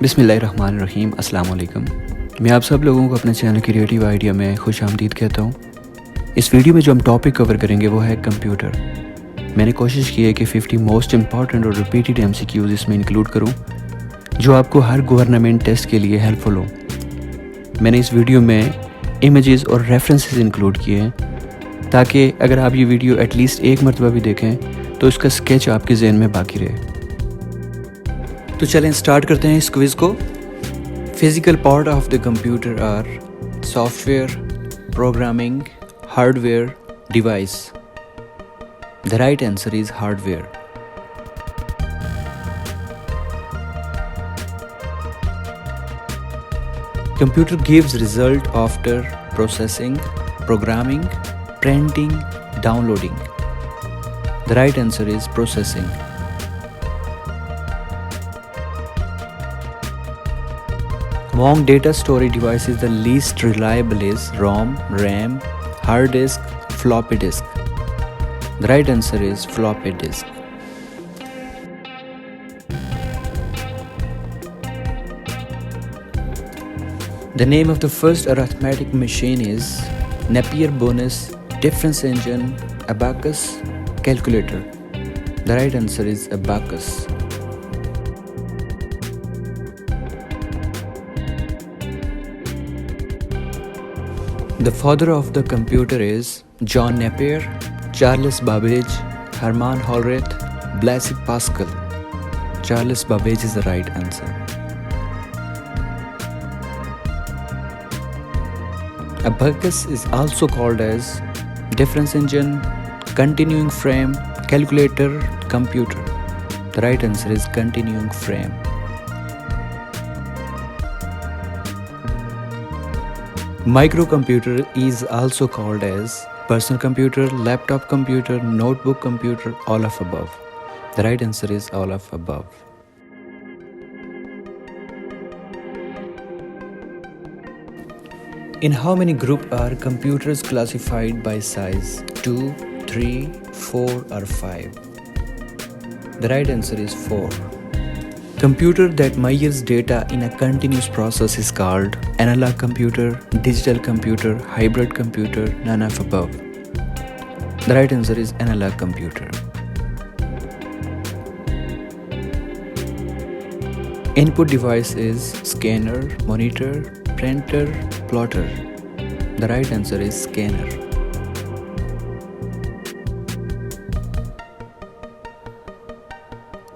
बिस्मिल्लाहिर्रहमानिर्रहीम, अस्सलाम वालेकुम। मैं आप सब लोगों को अपने चैनल क्रिएटिव आइडिया में खुश आमदीद कहता हूँ। इस वीडियो में जो हम टॉपिक कवर करेंगे वो है कंप्यूटर। मैंने कोशिश की है कि 50 मोस्ट इंपॉर्टेंट और रिपीटेड MCQs इसमें इंक्लूड करूँ जो आपको हर गवर्नमेंट टेस्ट के लिए हेल्पफुल हो। मैंने इस वीडियो में इमेजेस और रेफरेंसेस इंक्लूड किए हैं ताकि अगर आप ये वीडियो एटलीस्ट एक मरतबा भी देखें तो इसका स्केच आपके जहन में बाकी रहे। तो चलें स्टार्ट करते हैं इस क्विज़ को। Physical part of the computer are software, programming, hardware, device. The right answer is hardware. Computer gives result after processing, programming, printing, downloading. The right answer is processing. Among data storage devices, the least reliable is ROM, RAM, hard disk, floppy disk. The right answer is floppy disk. The name of the first arithmetic machine is Napier-Bonus, difference engine, abacus, calculator. The right answer is abacus. The father of the computer is John Napier, Charles Babbage, Hermann Hollerith, Blaise Pascal. Charles Babbage is the right answer. Abacus is also called as difference engine, continuing frame, calculator, computer. The right answer is continuing frame. Microcomputer is also called as personal computer, laptop computer, notebook computer, all of above. The right answer is all of above. In how many groups are computers classified by size? 2, 3, 4 or 5? The right answer is 4. Computer that measures data in a continuous process is called analog computer, digital computer, hybrid computer, none of above. The right answer is analog computer. Input device is scanner, monitor, printer, plotter. The right answer is scanner.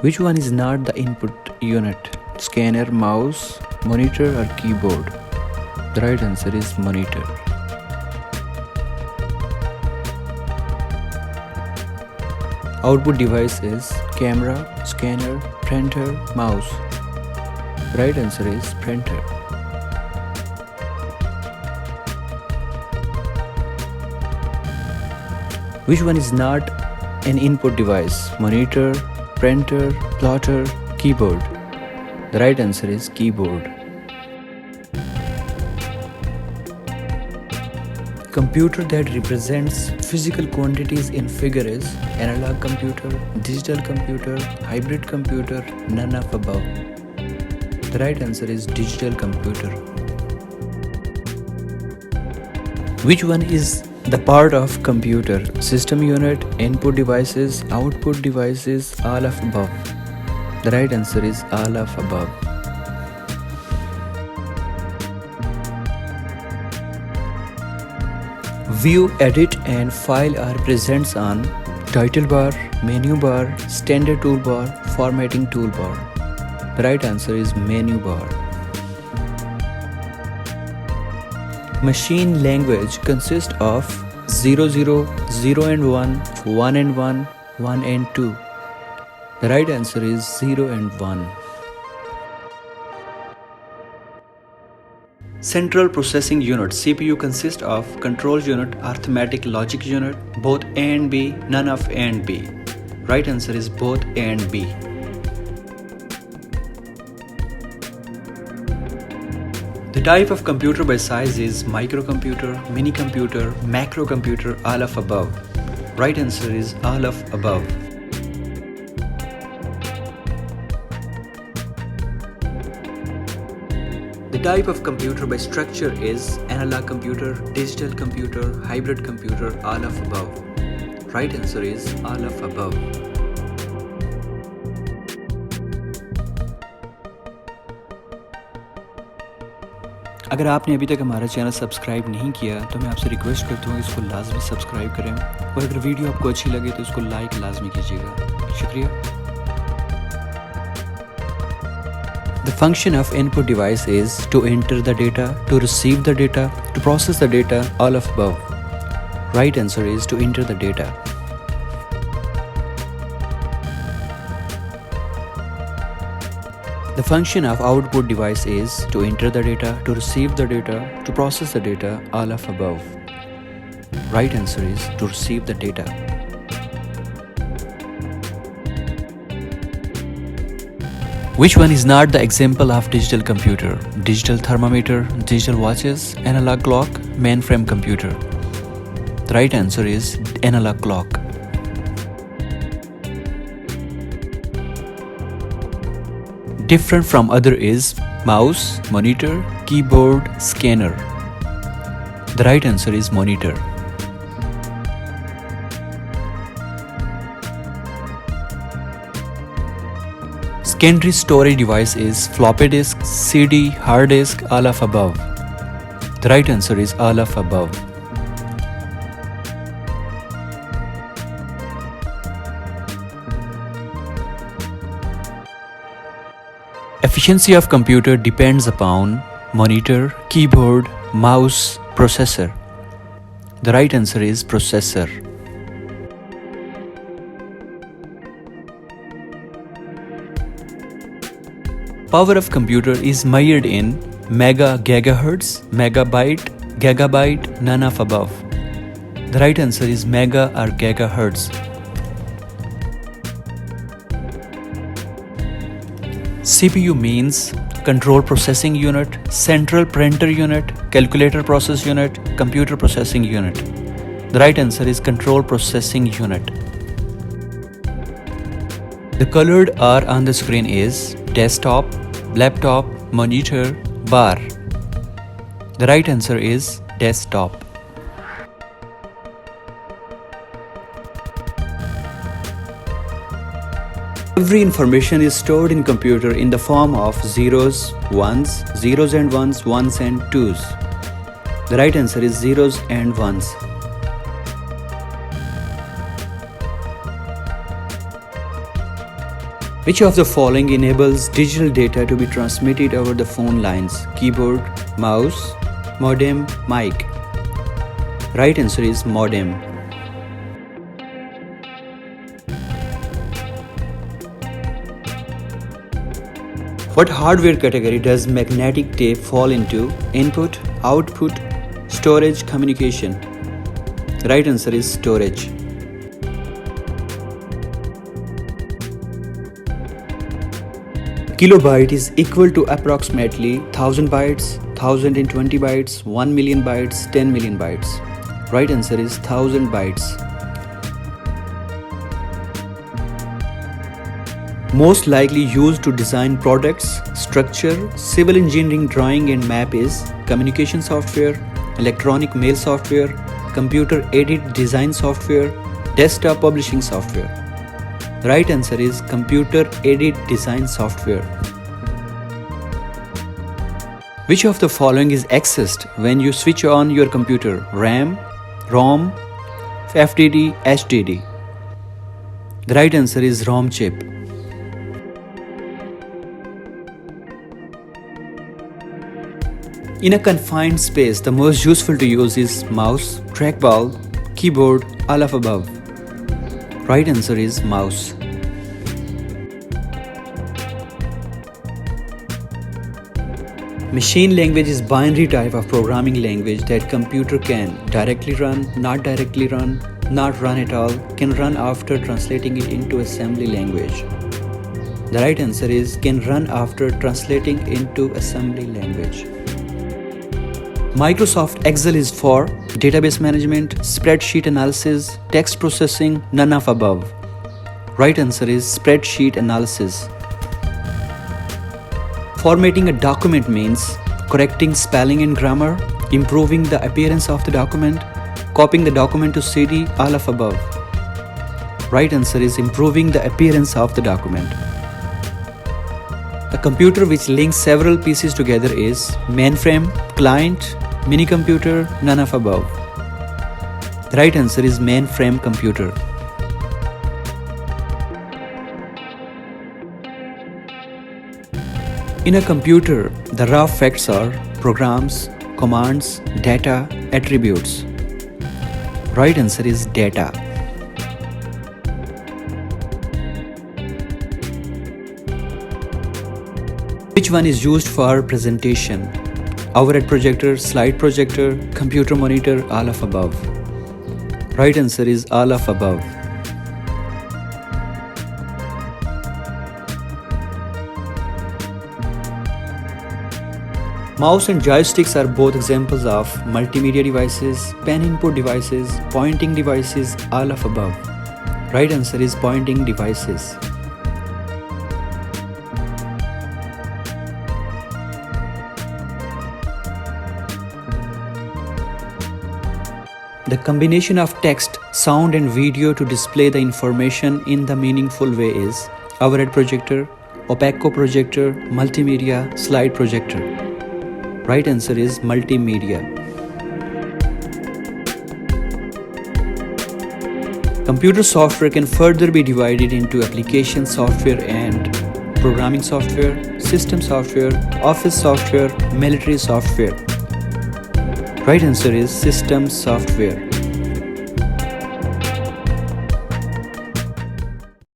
Which one is not the input unit? Scanner, mouse, monitor or keyboard? The right answer is monitor. Output device is camera, scanner, printer, mouse. The right answer is printer. Which one is not an input device? Monitor, printer, plotter, keyboard. The right answer is keyboard. Computer that represents physical quantities in figure is analog computer, digital computer, hybrid computer, none of above. The right answer is digital computer. Which one is the part of computer? System unit, input devices, output devices, all of above. The right answer is all of above. View, edit and file are present on title bar, menu bar, standard toolbar, formatting toolbar. The right answer is menu bar. Machine language consists of 0, 0, 0 and 1, 1 and 1, 1 and 2. The right answer is 0 and 1. Central processing unit CPU consists of control unit, arithmetic logic unit, both A and B, none of A and B. Right answer is both A and B. The type of computer by size is microcomputer, mini computer, macro computer, all of above. Right answer is all of above. type of computer by structure is analog computer, digital computer, hybrid computer, all of above. Right answer is all of above. अगर आपने अभी तक हमारा channel subscribe नहीं किया तो मैं आपसे रिक्वेस्ट करता हूँ इसको लाजमी सब्सक्राइब करें और अगर वीडियो आपको अच्छी लगे तो इसको लाइक लाजमी कीजिएगा। शुक्रिया। The function of input device is to enter the data, to receive the data, to process the data, all of above. Right answer is to enter the data. The function of output device is to enter the data, to receive the data, to process the data, all of above. Right answer is to receive the data. Which one is not the example of digital computer? Digital thermometer, digital watches, analog clock, mainframe computer. The right answer is analog clock. Different from other is mouse, monitor, keyboard, scanner. The right answer is monitor. Secondary storage device is floppy disk, CD, hard disk, all of above. The right answer is all of above. Efficiency of computer depends upon monitor, keyboard, mouse, processor. The right answer is processor. Power of computer is measured in mega gigahertz, megabyte, gigabyte, none of above. The right answer is mega or gigahertz. CPU means control processing unit, central printer unit, calculator process unit, computer processing unit. The right answer is control processing unit. The colored R on the screen is desktop, laptop, monitor, bar. The right answer is desktop. Every information is stored in computer in the form of zeros, ones and ones, ones and twos. The right answer is zeros and ones. Which of the following enables digital data to be transmitted over the phone lines? Keyboard, mouse, modem, mic. Right answer is modem. What hardware category does magnetic tape fall into? Input, output, storage, communication. The right answer is storage. Kilobyte is equal to approximately 1000 bytes, 1020 bytes, 1 million bytes, 10 million bytes. Right answer is 1000 bytes. Most likely used to design products, structure, civil engineering drawing and map is communication software, electronic mail software, computer aided design software, desktop publishing software. The right answer is computer aided design software. Which of the following is accessed when you switch on your computer? RAM, ROM, FDD, HDD. The right answer is ROM chip. In a confined space, the most useful to use is mouse, trackball, keyboard, all of above. Right answer is mouse. Machine language is binary type of programming language that computer can directly run, not directly run, not run at all, can run after translating it into assembly language. The right answer is can run after translating into assembly language. Microsoft Excel is for database management, spreadsheet analysis, text processing, none of above. Right answer is spreadsheet analysis. Formatting a document means correcting spelling and grammar, improving the appearance of the document, copying the document to CD, all of above. Right answer is improving the appearance of the document. A computer which links several pieces together is mainframe, client, mini computer, none of above. The right answer is mainframe computer. In a computer, the raw facts are programs, commands, data, attributes. Right answer is data. Which one is used for presentation? Overhead projector, slide projector, computer monitor, all of above. Right answer is all of above. Mouse and joysticks are both examples of multimedia devices, pen input devices, pointing devices, all of above. Right answer is pointing devices. The combination of text, sound and video to display the information in the meaningful way is overhead projector, opaco projector, multimedia, slide projector. Right answer is multimedia. Computer software can further be divided into application software and programming software, system software, office software, military software. Right answer is system software.